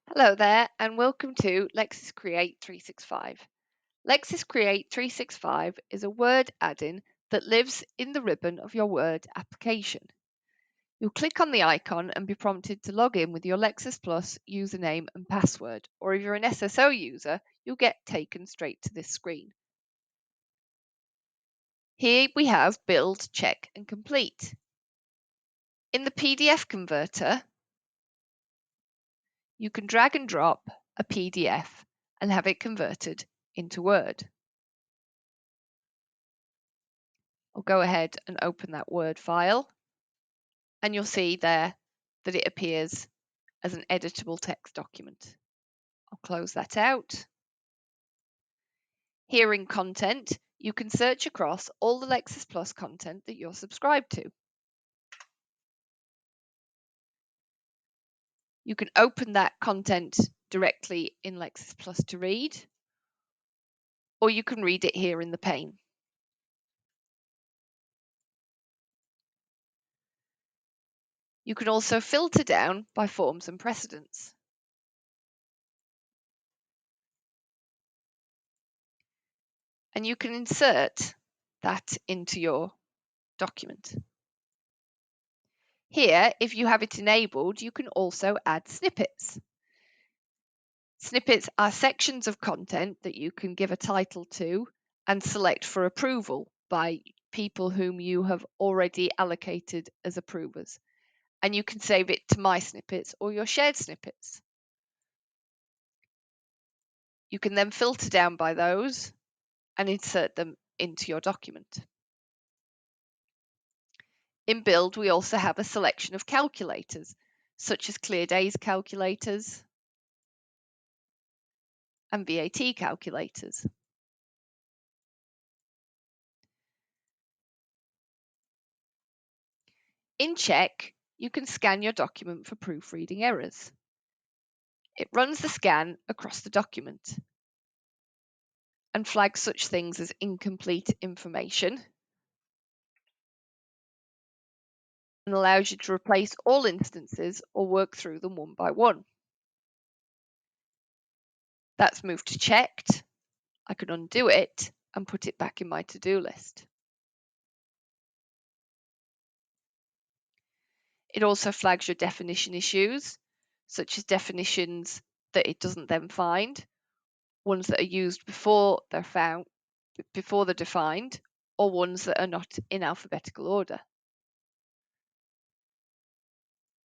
Hello there, and welcome to Lexis Create 365. Lexis Create 365 is a word add-in that lives in the ribbon of your Word application. You'll click on the icon and be prompted to log in with your Lexis Plus username and password, or if you're an SSO user, you'll get taken straight to this screen. Here we have Build, Check, and Complete. In the PDF converter, you can drag and drop a PDF and have it converted into Word. I'll go ahead and open that Word file, and you'll see there that it appears as an editable text document. I'll close that out. Here in Content, you can search across all the Lexis Plus content that you're subscribed to. You can open that content directly in Lexis Plus to read, or you can read it here in the pane. You can also filter down by forms and precedents. And you can insert that into your document. Here, if you have it enabled, you can also add snippets. Snippets are sections of content that you can give a title to and select for approval by people whom you have already allocated as approvers. And you can save it to My Snippets or your shared snippets. You can then filter down by those and insert them into your document. In Build, we also have a selection of calculators, such as Clear Days calculators and VAT calculators. In Check, you can scan your document for proofreading errors. It runs the scan across the document and flags such things as incomplete information and allows you to replace all instances or work through them one by one. That's moved to Checked. I can undo it and put it back in my to-do list. It also flags your definition issues, such as definitions that it doesn't then find, ones that are used before they're defined, or ones that are not in alphabetical order.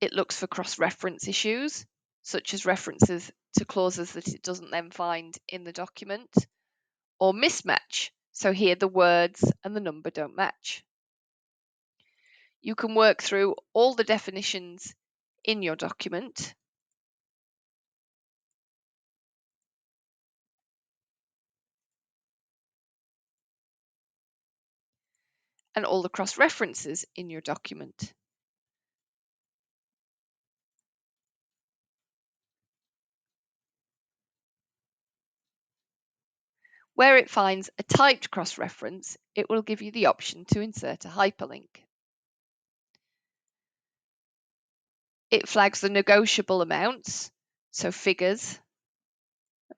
It looks for cross-reference issues, such as references to clauses that it doesn't then find in the document, or mismatch, so here the words and the number don't match. You can work through all the definitions in your document and all the cross-references in your document. Where it finds a typed cross-reference, it will give you the option to insert a hyperlink. It flags the negotiable amounts, so figures,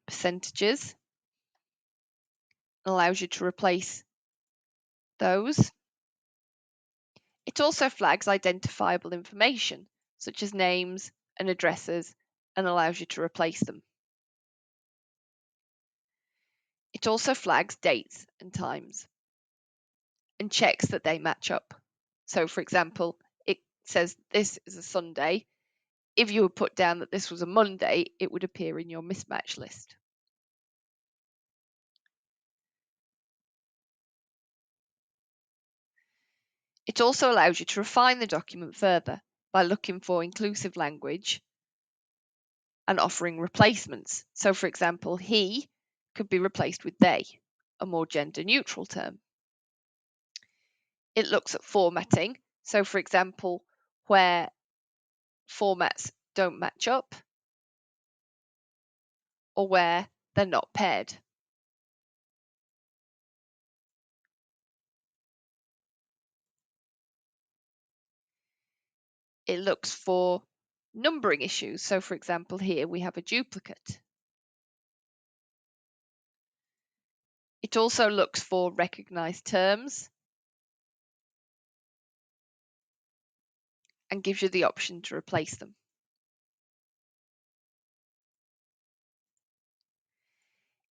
percentages, and allows you to replace those. It also flags identifiable information, such as names and addresses, and allows you to replace them. It also flags dates and times and checks that they match up. So, for example, it says this is a Sunday. If you would put down that this was a Monday, it would appear in your mismatch list. It also allows you to refine the document further by looking for inclusive language and offering replacements. So, for example, he could be replaced with they, a more gender neutral term. It looks at formatting. So, for example, where formats don't match up or where they're not paired. It looks for numbering issues. So for example, here we have a duplicate. It also looks for recognized terms and gives you the option to replace them.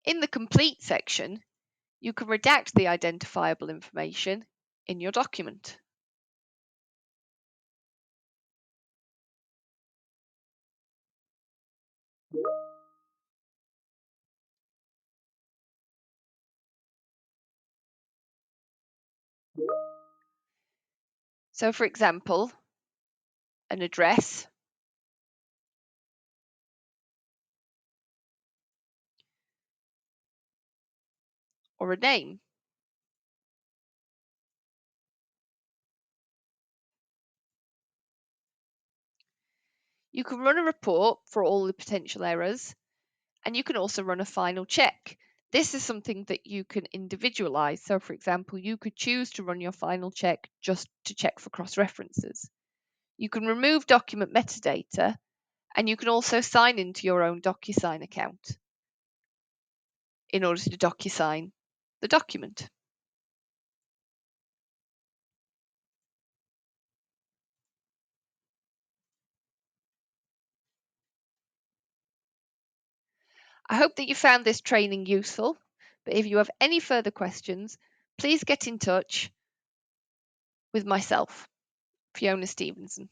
In the complete section, you can redact the identifiable information in your document. So for example, an address or a name. You can run a report for all the potential errors, and you can also run a final check. This is something that you can individualize. So for example, you could choose to run your final check just to check for cross-references. You can remove document metadata, and you can also sign into your own DocuSign account in order to DocuSign the document. I hope that you found this training useful, but if you have any further questions, please get in touch with myself, Fiona Stevenson.